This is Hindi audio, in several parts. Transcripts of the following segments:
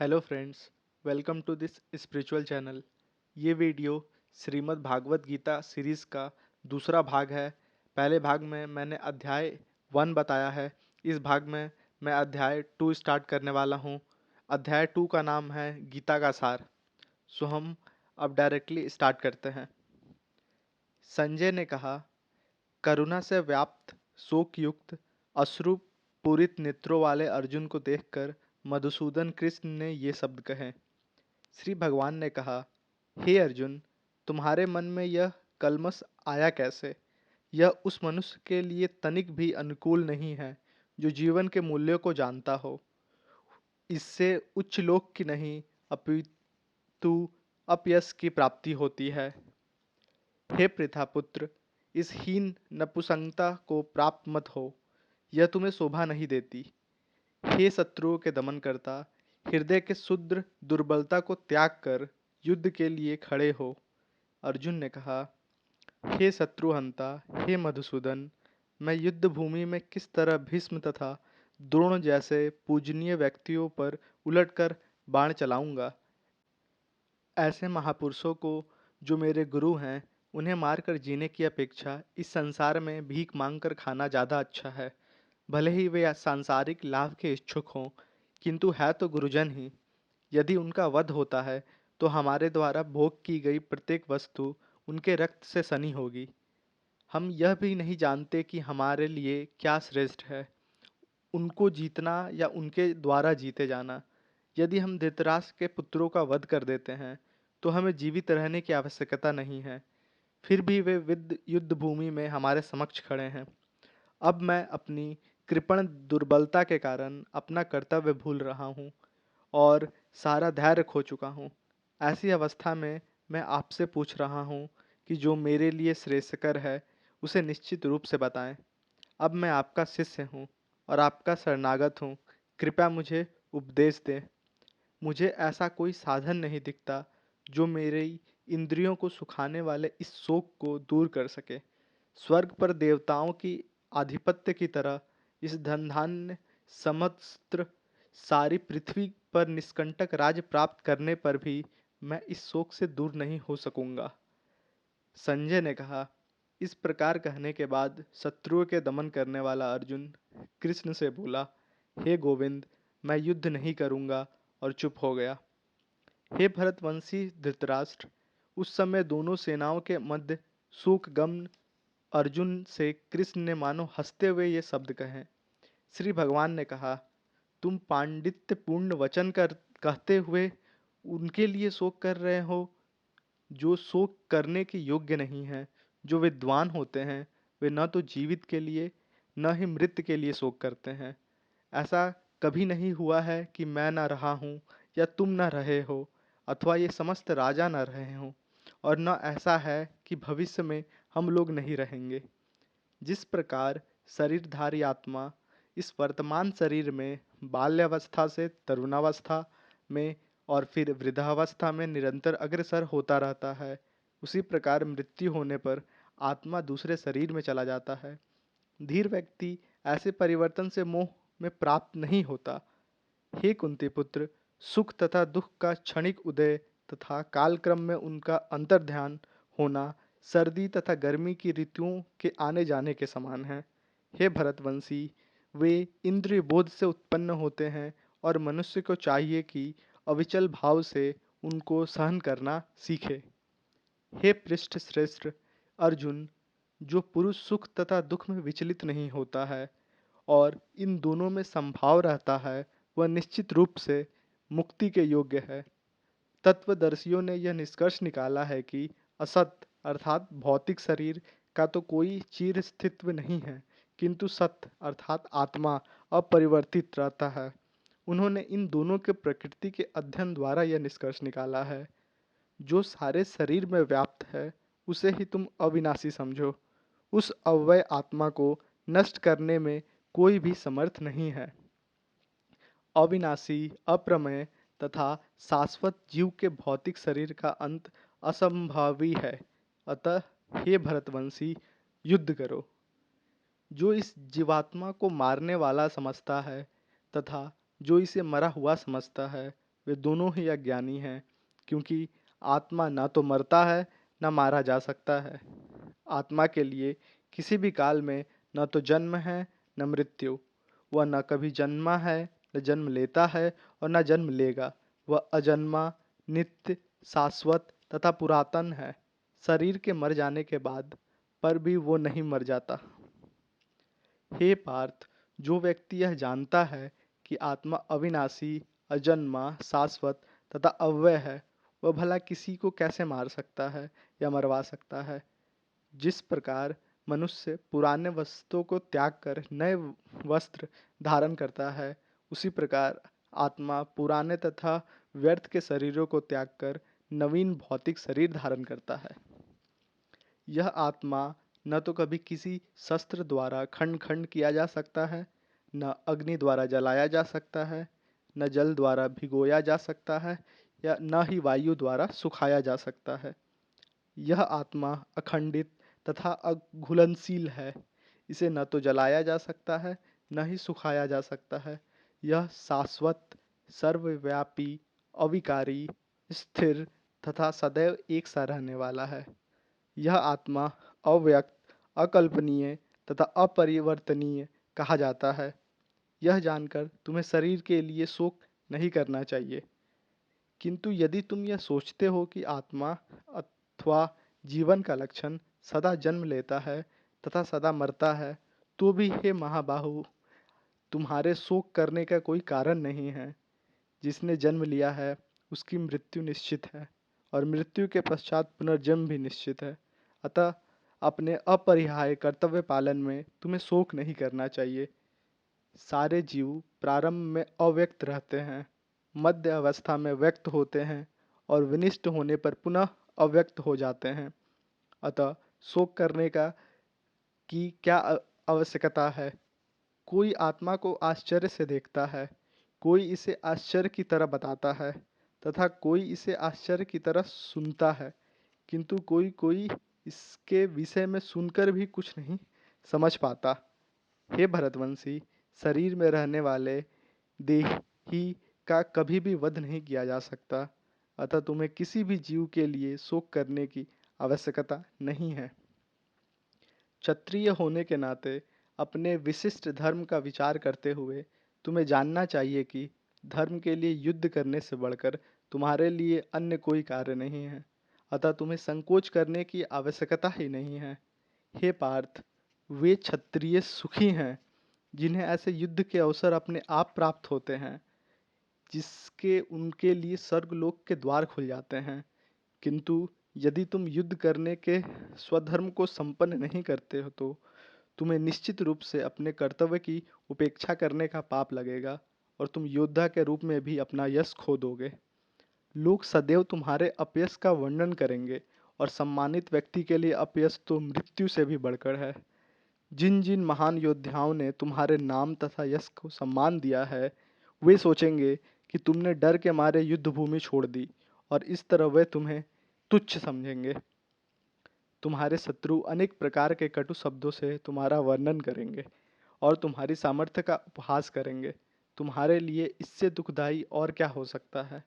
Hello friends, welcome to this spiritual channel. ये वीडियो श्रीमद् भागवत गीता सीरीज़ का दूसरा भाग है। पहले भाग में मैंने अध्याय 1 बताया है। इस भाग में मैं अध्याय 2 स्टार्ट करने वाला हूँ। अध्याय 2 का नाम है गीता का सार। सो हम अब डायरेक्टली स्टार्ट करते हैं। संजय ने कहा, करुणा से व्याप्त शोक युक्त अश्रु पूरित नेत्रों वाले अर्जुन को देखकर मधुसूदन कृष्ण ने ये शब्द कहे। श्री भगवान ने कहा, हे अर्जुन, तुम्हारे मन में यह कल्मश आया कैसे? यह उस मनुष्य के लिए तनिक भी अनुकूल नहीं है जो जीवन के मूल्यों को जानता हो। इससे उच्च लोक की नहीं अपितु अपयश की प्राप्ति होती है। हे पृथापुत्र, इस हीन नपुंसकता को प्राप्त मत हो, यह तुम्हें शोभा नहीं देती। हे शत्रुओं के दमन करता, हृदय के शुद्र दुर्बलता को त्याग कर युद्ध के लिए खड़े हो। अर्जुन ने कहा, हे शत्रुहंता, हे मधुसूदन, मैं युद्ध भूमि में किस तरह भीष्म तथा द्रोण जैसे पूजनीय व्यक्तियों पर उलटकर बाण चलाऊंगा। ऐसे महापुरुषों को जो मेरे गुरु हैं, उन्हें मारकर जीने की अपेक्षा इस संसार में भीख मांगकर खाना ज़्यादा अच्छा है। भले ही वे सांसारिक लाभ के इच्छुक हों, किंतु है तो गुरुजन ही। यदि उनका वध होता है तो हमारे द्वारा भोग की गई प्रत्येक वस्तु उनके रक्त से सनी होगी। हम यह भी नहीं जानते कि हमारे लिए क्या श्रेष्ठ है, उनको जीतना या उनके द्वारा जीते जाना। यदि हम धृतराष्ट्र के पुत्रों का वध कर देते हैं तो हमें जीवित रहने की आवश्यकता नहीं है। फिर भी वे विद युद्ध भूमि में हमारे समक्ष खड़े हैं। अब मैं अपनी कृपण दुर्बलता के कारण अपना कर्तव्य भूल रहा हूँ और सारा धैर्य खो चुका हूँ। ऐसी अवस्था में मैं आपसे पूछ रहा हूँ कि जो मेरे लिए श्रेयस्कर है उसे निश्चित रूप से बताएं। अब मैं आपका शिष्य हूँ और आपका शरणागत हूँ। कृपया मुझे उपदेश दें। मुझे ऐसा कोई साधन नहीं दिखता जो मेरी इंद्रियों को सुखाने वाले इस शोक को दूर कर सके। स्वर्ग पर देवताओं की आधिपत्य की तरह इस धन धान्य समस्त्र सारी पृथ्वी पर निष्कंटक राज्य प्राप्त करने पर भी मैं इस शोक से दूर नहीं हो सकूंगा। संजय ने कहा, इस प्रकार कहने के बाद शत्रुओं के दमन करने वाला अर्जुन कृष्ण से बोला, हे गोविंद, मैं युद्ध नहीं करूंगा, और चुप हो गया। हे भरतवंशी धृतराष्ट्र, उस समय दोनों सेनाओं के मध्य शोकगम्न अर्जुन से कृष्ण ने मानो हंसते हुए ये शब्द कहे। श्री भगवान ने कहा, तुम पांडित्यपूर्ण वचन कर कहते हुए उनके लिए शोक कर रहे हो जो शोक करने के योग्य नहीं है। जो विद्वान होते हैं वे न तो जीवित के लिए न ही मृत के लिए शोक करते हैं। ऐसा कभी नहीं हुआ है कि मैं न रहा हूँ या तुम न रहे हो, अथवा ये समस्त राजा न रहे हों, और न ऐसा है कि भविष्य में हम लोग नहीं रहेंगे। जिस प्रकार शरीरधारी आत्मा इस वर्तमान शरीर में बाल्यावस्था से तरुणावस्था में और फिर वृद्धावस्था में निरंतर अग्रसर होता रहता है, उसी प्रकार मृत्यु होने पर आत्मा दूसरे शरीर में चला जाता है। धीर व्यक्ति ऐसे परिवर्तन से मोह में प्राप्त नहीं होता। हे कुंती पुत्र, सुख तथा दुख का क्षणिक उदय तथा कालक्रम में उनका अंतर्ध्यान होना सर्दी तथा गर्मी की ऋतुओं के आने जाने के समान है। हे भरतवंशी, वे इंद्रिय बोध से उत्पन्न होते हैं और मनुष्य को चाहिए कि अविचल भाव से उनको सहन करना सीखे। हे पृष्ठ श्रेष्ठ अर्जुन, जो पुरुष सुख तथा दुख में विचलित नहीं होता है और इन दोनों में संभाव रहता है, वह निश्चित रूप से मुक्ति के योग्य है। तत्वदर्शियों ने यह निष्कर्ष निकाला है कि असत अर्थात भौतिक शरीर का तो कोई चिर अस्तित्व नहीं है, किंतु सत अर्थात आत्मा अपरिवर्तित रहता है। उन्होंने इन दोनों के प्रकृति के अध्ययन द्वारा यह निष्कर्ष निकाला है। जो सारे शरीर में व्याप्त है उसे ही तुम अविनाशी समझो। उस अव्यय आत्मा को नष्ट करने में कोई भी समर्थ नहीं है। अविनाशी, अप्रमेय तथा शाश्वत जीव के भौतिक शरीर का अंत असंभावी है। अतः हे भरतवंशी, युद्ध करो। जो इस जीवात्मा को मारने वाला समझता है तथा जो इसे मरा हुआ समझता है, वे दोनों ही अज्ञानी हैं, क्योंकि आत्मा न तो मरता है न मारा जा सकता है। आत्मा के लिए किसी भी काल में न तो जन्म है न मृत्यु। वह न कभी जन्मा है न जन्म लेता है और न जन्म लेगा। वह अजन्मा, नित्य, शाश्वत तथा पुरातन है। शरीर के मर जाने के बाद पर भी वो नहीं मर जाता। हे पार्थ, जो व्यक्ति यह जानता है कि आत्मा अविनाशी, अजन्मा, शाश्वत तथा अव्यय है, वह भला किसी को कैसे मार सकता है या मरवा सकता है। जिस प्रकार मनुष्य पुराने वस्त्रों को त्याग कर नए वस्त्र धारण करता है, उसी प्रकार आत्मा पुराने तथा व्यर्थ के शरीरों को त्याग कर नवीन भौतिक शरीर धारण करता है। यह आत्मा न तो कभी किसी शस्त्र द्वारा खंड खंड किया जा सकता है, न अग्नि द्वारा जलाया जा सकता है, न जल द्वारा भिगोया जा सकता है, या न ही वायु द्वारा सुखाया जा सकता है। यह आत्मा अखंडित तथा अघुलनशील है। इसे न तो जलाया जा सकता है न ही सुखाया जा सकता है। यह शाश्वत, सर्वव्यापी, अविकारी, स्थिर तथा सदैव एक सा रहने वाला है। यह आत्मा अव्यक्त, अकल्पनीय तथा अपरिवर्तनीय कहा जाता है। यह जानकर तुम्हें शरीर के लिए शोक नहीं करना चाहिए। किंतु यदि तुम यह सोचते हो कि आत्मा अथवा जीवन का लक्षण सदा जन्म लेता है तथा सदा मरता है, तो भी हे महाबाहु, तुम्हारे शोक करने का कोई कारण नहीं है। जिसने जन्म लिया है उसकी मृत्यु निश्चित है, और मृत्यु के पश्चात पुनर्जन्म भी निश्चित है। अतः अपने अपरिहार्य कर्तव्य पालन में तुम्हें शोक नहीं करना चाहिए। सारे जीव प्रारंभ में अव्यक्त रहते हैं, मध्य अवस्था में व्यक्त होते हैं और विनिष्ट होने पर पुनः अव्यक्त हो जाते हैं। अतः शोक करने की क्या आवश्यकता है। कोई आत्मा को आश्चर्य से देखता है, कोई इसे आश्चर्य की तरह बताता है तथा कोई इसे आश्चर्य की तरह सुनता है, किंतु कोई कोई इसके विषय में सुनकर भी कुछ नहीं समझ पाता। हे भरतवंशी, शरीर में रहने वाले देही का कभी भी वध नहीं किया जा सकता, अतः तुम्हें किसी भी जीव के लिए शोक करने की आवश्यकता नहीं है। क्षत्रिय होने के नाते अपने विशिष्ट धर्म का विचार करते हुए तुम्हें जानना चाहिए कि धर्म के लिए युद्ध करने से बढ़कर तुम्हारे लिए अन्य कोई कार्य नहीं है। अतः तुम्हें संकोच करने की आवश्यकता ही नहीं है। हे पार्थ, वे क्षत्रिय सुखी हैं जिन्हें ऐसे युद्ध के अवसर अपने आप प्राप्त होते हैं, जिसके उनके लिए स्वर्गलोक के द्वार खुल जाते हैं। किंतु यदि तुम युद्ध करने के स्वधर्म को संपन्न नहीं करते हो, तो तुम्हें निश्चित रूप से अपने कर्तव्य की उपेक्षा करने का पाप लगेगा और तुम योद्धा के रूप में भी अपना यश खो दोगे। लोग सदैव तुम्हारे अपयश का वर्णन करेंगे, और सम्मानित व्यक्ति के लिए अपयश तो मृत्यु से भी बढ़कर है। जिन जिन महान योद्धाओं ने तुम्हारे नाम तथा यश को सम्मान दिया है, वे सोचेंगे कि तुमने डर के मारे युद्ध भूमि छोड़ दी, और इस तरह वे तुम्हें तुच्छ समझेंगे। तुम्हारे शत्रु अनेक प्रकार के कटु शब्दों से तुम्हारा वर्णन करेंगे और तुम्हारी सामर्थ्य का उपहास करेंगे। तुम्हारे लिए इससे दुखदायी और क्या हो सकता है।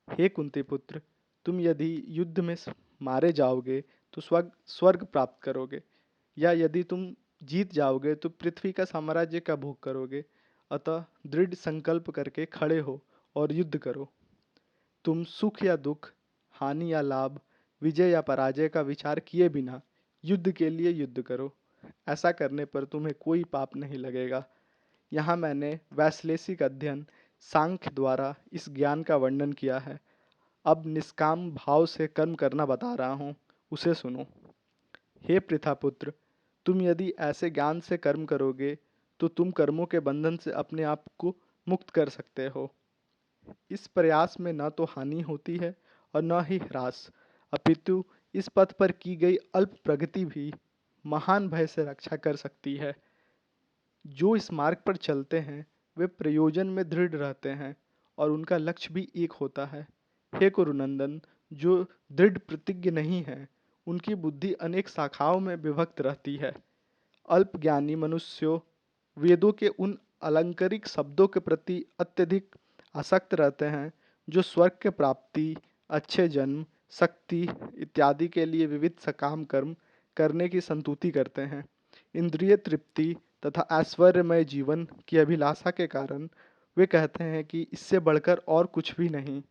हे कुंती पुत्र, तुम यदि युद्ध में मारे जाओगे तो स्वर्ग प्राप्त करोगे, या यदि तुम जीत जाओगे तो पृथ्वी का साम्राज्य का भोग करोगे। अतः दृढ़ संकल्प करके खड़े हो और युद्ध करो। तुम सुख या दुख, हानि या लाभ, विजय या पराजय का विचार किए बिना युद्ध के लिए युद्ध करो। ऐसा करने पर तुम्हें कोई पाप नहीं लगेगा। यहाँ मैंने वैश्लेषिक अध्ययन सांख्य द्वारा इस ज्ञान का वर्णन किया है। अब निष्काम भाव से कर्म करना बता रहा हूँ, उसे सुनो। हे पृथापुत्र, तुम यदि ऐसे ज्ञान से कर्म करोगे तो तुम कर्मों के बंधन से अपने आप को मुक्त कर सकते हो। इस प्रयास में न तो हानि होती है और न ही ह्रास, अपितु इस पथ पर की गई अल्प प्रगति भी महान भय से रक्षा कर सकती है। जो इस मार्ग पर चलते हैं वे प्रयोजन में दृढ़ रहते हैं और उनका लक्ष्य भी एक होता है। हे कुरुनंदन, जो दृढ़ प्रतिज्ञ नहीं है उनकी बुद्धि अनेक शाखाओं में विभक्त रहती है। अल्प ज्ञानी मनुष्यों वेदों के उन अलंकारिक शब्दों के प्रति अत्यधिक आसक्त रहते हैं जो स्वर्ग के प्राप्ति, अच्छे जन्म, शक्ति इत्यादि के लिए विविध सकाम कर्म करने की संतुति करते हैं। इंद्रिय तृप्ति तथा ऐश्वर्यमय जीवन की अभिलाषा के कारण वे कहते हैं कि इससे बढ़कर और कुछ भी नहीं।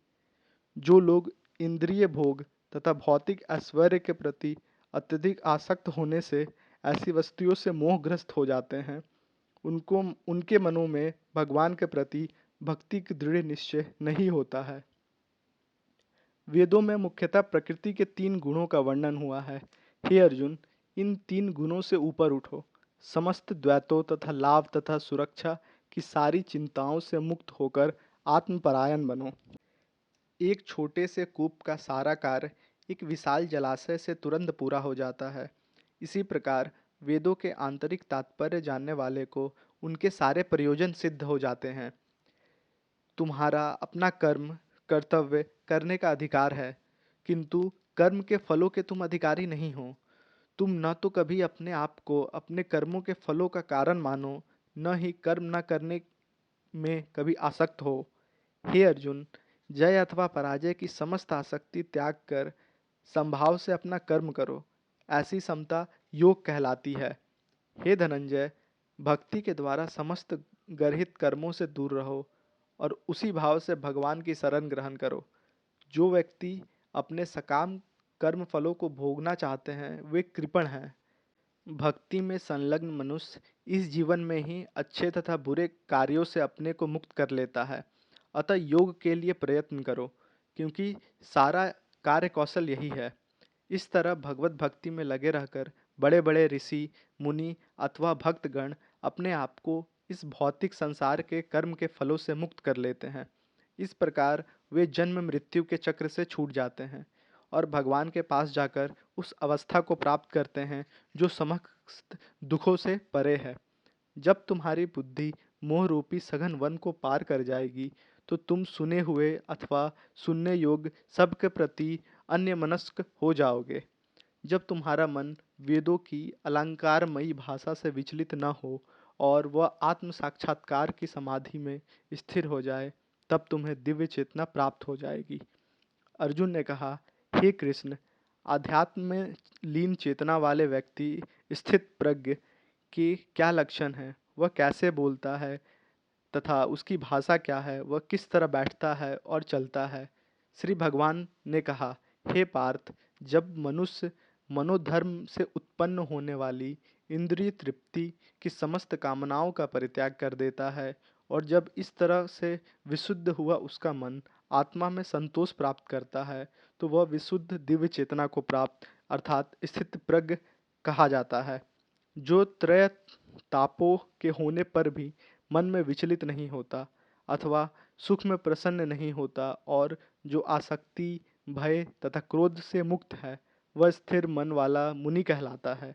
जो लोग इंद्रिय भोग तथा भौतिक ऐश्वर्य के प्रति अत्यधिक आसक्त होने से ऐसी वस्तुओं से मोहग्रस्त हो जाते हैं, उनको उनके मनों में भगवान के प्रति भक्ति की दृढ़ निश्चय नहीं होता है। वेदों में मुख्यतः प्रकृति के 3 गुणों का वर्णन हुआ है। हे अर्जुन, इन 3 गुणों से ऊपर उठो। समस्त द्वैतों तथा लाभ तथा सुरक्षा की सारी चिंताओं से मुक्त होकर आत्मपरायण बनो। एक छोटे से कूप का सारा कार्य एक विशाल जलाशय से तुरंत पूरा हो जाता है। इसी प्रकार वेदों के आंतरिक तात्पर्य जानने वाले को उनके सारे प्रयोजन सिद्ध हो जाते हैं। तुम्हारा अपना कर्म कर्तव्य करने का अधिकार है, किंतु कर्म के फलों के तुम अधिकारी नहीं हो। तुम न तो कभी अपने आप को अपने कर्मों के फलों का कारण मानो, न ही कर्म न करने में कभी आसक्त हो। हे अर्जुन, जय अथवा पराजय की समस्त आसक्ति त्याग कर संभाव से अपना कर्म करो। ऐसी समता योग कहलाती है। हे धनंजय, भक्ति के द्वारा समस्त गर्हित कर्मों से दूर रहो और उसी भाव से भगवान की शरण ग्रहण करो। जो व्यक्ति अपने सकाम कर्म फलों को भोगना चाहते हैं वे कृपण हैं। भक्ति में संलग्न मनुष्य इस जीवन में ही अच्छे तथा बुरे कार्यों से अपने को मुक्त कर लेता है। अतः योग के लिए प्रयत्न करो, क्योंकि सारा कार्य कौशल यही है। इस तरह भगवत भक्ति में लगे रहकर बड़े बड़े ऋषि मुनि अथवा भक्तगण अपने आप को इस भौतिक संसार के कर्म के फलों से मुक्त कर लेते हैं। इस प्रकार वे जन्म मृत्यु के चक्र से छूट जाते हैं और भगवान के पास जाकर उस अवस्था को प्राप्त करते हैं जो समस्त दुखों से परे है। जब तुम्हारी बुद्धि मोह रूपी सघन वन को पार कर जाएगी तो तुम सुने हुए अथवा सुनने योग्य सब के प्रति अन्यमनस्क हो जाओगे। जब तुम्हारा मन वेदों की अलंकारमयी भाषा से विचलित न हो और वह आत्म साक्षात्कार की समाधि में स्थिर हो जाए, तब तुम्हें दिव्य चेतना प्राप्त हो जाएगी। अर्जुन ने कहा, हे कृष्ण, आध्यात्म में लीन चेतना वाले व्यक्ति स्थित प्रज्ञ के क्या लक्षण हैं, वह कैसे बोलता है तथा उसकी भाषा क्या है, वह किस तरह बैठता है और चलता है। श्री भगवान ने कहा, हे पार्थ, जब मनुष्य मनोधर्म से उत्पन्न होने वाली इंद्रिय तृप्ति की समस्त कामनाओं का परित्याग कर देता है और जब इस तरह से विशुद्ध हुआ उसका मन आत्मा में संतोष प्राप्त करता है, तो वह विशुद्ध दिव्य चेतना को प्राप्त अर्थात स्थित प्रज्ञ कहा जाता है। जो त्रय तापों के होने पर भी मन में विचलित नहीं होता अथवा सुख में प्रसन्न नहीं होता और जो आसक्ति, भय तथा क्रोध से मुक्त है, वह स्थिर मन वाला मुनि कहलाता है।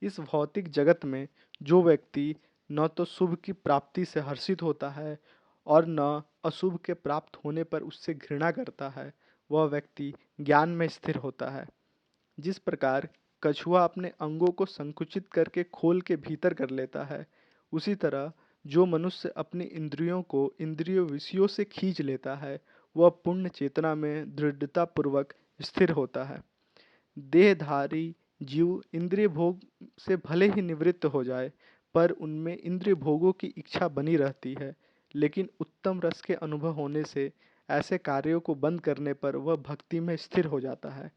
इस भौतिक जगत में जो व्यक्ति न तो शुभ की प्राप्ति से हर्षित होता है और न अशुभ के प्राप्त होने पर उससे घृणा करता है, वह व्यक्ति ज्ञान में स्थिर होता है। जिस प्रकार कछुआ अपने अंगों को संकुचित करके खोल के भीतर कर लेता है, उसी तरह जो मनुष्य अपनी इंद्रियों को इंद्रिय विषयों से खींच लेता है, वह पूर्ण चेतना में दृढ़ता पूर्वक स्थिर होता है। देहधारी जीव इंद्रिय भोग से भले ही निवृत्त हो जाए, पर उनमें इंद्रिय भोगों की इच्छा बनी रहती है। लेकिन उत्तम रस के अनुभव होने से ऐसे कार्यों को बंद करने पर वह भक्ति में स्थिर हो जाता है।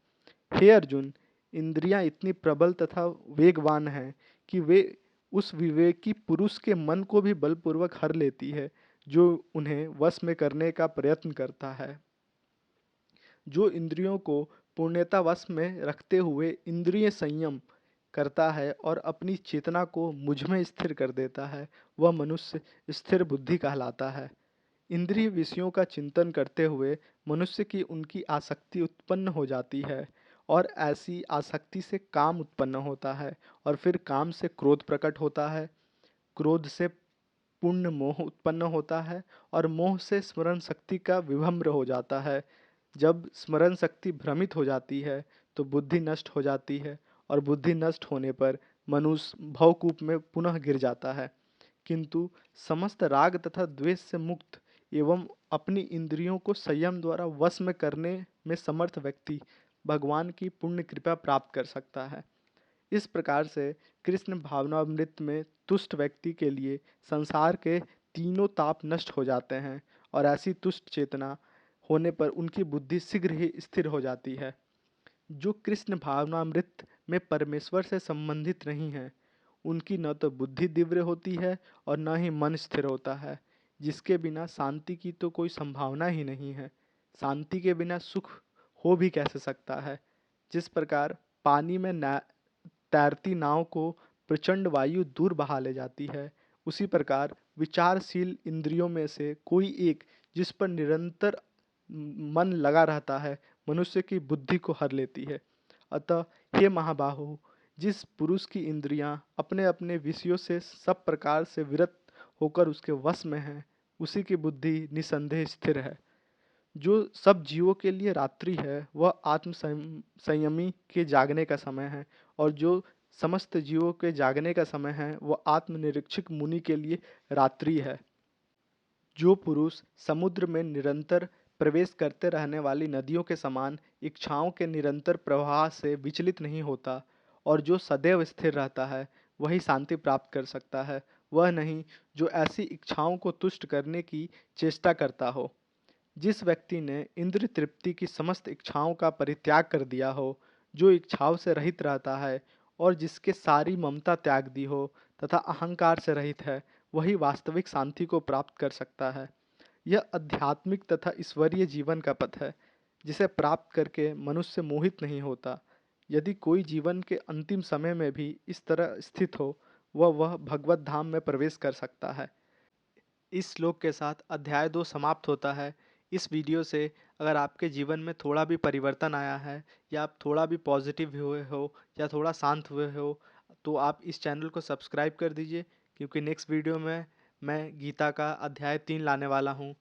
हे अर्जुन, इंद्रियां इतनी प्रबल तथा वेगवान हैं कि वे उस विवेकी पुरुष के मन को भी बलपूर्वक हर लेती है जो उन्हें वश में करने का प्रयत्न करता है। जो इंद्रियों को पूर्णतः वश में रखते हुए इंद्रिय संयम करता है और अपनी चेतना को मुझ में स्थिर कर देता है, वह मनुष्य स्थिर बुद्धि कहलाता है। इंद्रिय विषयों का चिंतन करते हुए मनुष्य की उनकी आसक्ति उत्पन्न हो जाती है और ऐसी आसक्ति से काम उत्पन्न होता है और फिर काम से क्रोध प्रकट होता है। क्रोध से पूर्ण मोह उत्पन्न होता है और मोह से स्मरण शक्ति का विभ्रम हो जाता है। जब स्मरण शक्ति भ्रमित हो जाती है तो बुद्धि नष्ट हो जाती है और बुद्धि नष्ट होने पर मनुष्य भवकूप में पुनः गिर जाता है। किंतु समस्त राग तथा द्वेष से मुक्त एवं अपनी इंद्रियों को संयम द्वारा वश में करने में समर्थ व्यक्ति भगवान की पुण्य कृपा प्राप्त कर सकता है। इस प्रकार से कृष्ण भावनामृत में तुष्ट व्यक्ति के लिए संसार के तीनों ताप नष्ट हो जाते हैं और ऐसी तुष्ट चेतना होने पर उनकी बुद्धि शीघ्र ही स्थिर हो जाती है। जो कृष्ण भावनामृत में परमेश्वर से संबंधित नहीं है, उनकी न तो बुद्धि तीव्र होती है और न ही मन स्थिर होता है, जिसके बिना शांति की तो कोई संभावना ही नहीं है। शांति के बिना सुख हो भी कैसे सकता है। जिस प्रकार पानी में तैरती नाव को प्रचंड वायु दूर बहा ले जाती है, उसी प्रकार विचारशील इंद्रियों में से कोई एक जिस पर निरंतर मन लगा रहता है, मनुष्य की बुद्धि को हर लेती है। अतः हे महाबाहो, जिस पुरुष की इंद्रियां अपने अपने विषयों से सब प्रकार से विरत होकर उसके वश में है, उसी की बुद्धि निसंदेह स्थिर है। जो सब जीवों के लिए रात्रि है वह आत्म संयमी के जागने का समय है, और जो समस्त जीवों के जागने का समय है वह आत्मनिरीक्षक मुनि के लिए रात्रि है। जो पुरुष समुद्र में निरंतर प्रवेश करते रहने वाली नदियों के समान इच्छाओं के निरंतर प्रवाह से विचलित नहीं होता और जो सदैव स्थिर रहता है, वही शांति प्राप्त कर सकता है। वह नहीं जो ऐसी इच्छाओं को तुष्ट करने की चेष्टा करता हो। जिस व्यक्ति ने इंद्र तृप्ति की समस्त इच्छाओं का परित्याग कर दिया हो, जो इच्छाओं से रहित रहता है और जिसके सारी ममता त्याग दी हो तथा अहंकार से रहित है, वही वास्तविक शांति को प्राप्त कर सकता है। यह आध्यात्मिक तथा ईश्वरीय जीवन का पथ है, जिसे प्राप्त करके मनुष्य मोहित नहीं होता। यदि कोई जीवन के अंतिम समय में भी इस तरह स्थित हो, वह भगवत धाम में प्रवेश कर सकता है। इस श्लोक के साथ अध्याय 2 समाप्त होता है। इस वीडियो से अगर आपके जीवन में थोड़ा भी परिवर्तन आया है, या आप थोड़ा भी पॉजिटिव हुए हो या थोड़ा शांत हुए हो, तो आप इस चैनल को सब्सक्राइब कर दीजिए, क्योंकि नेक्स्ट वीडियो में मैं गीता का अध्याय 3 लाने वाला हूँ।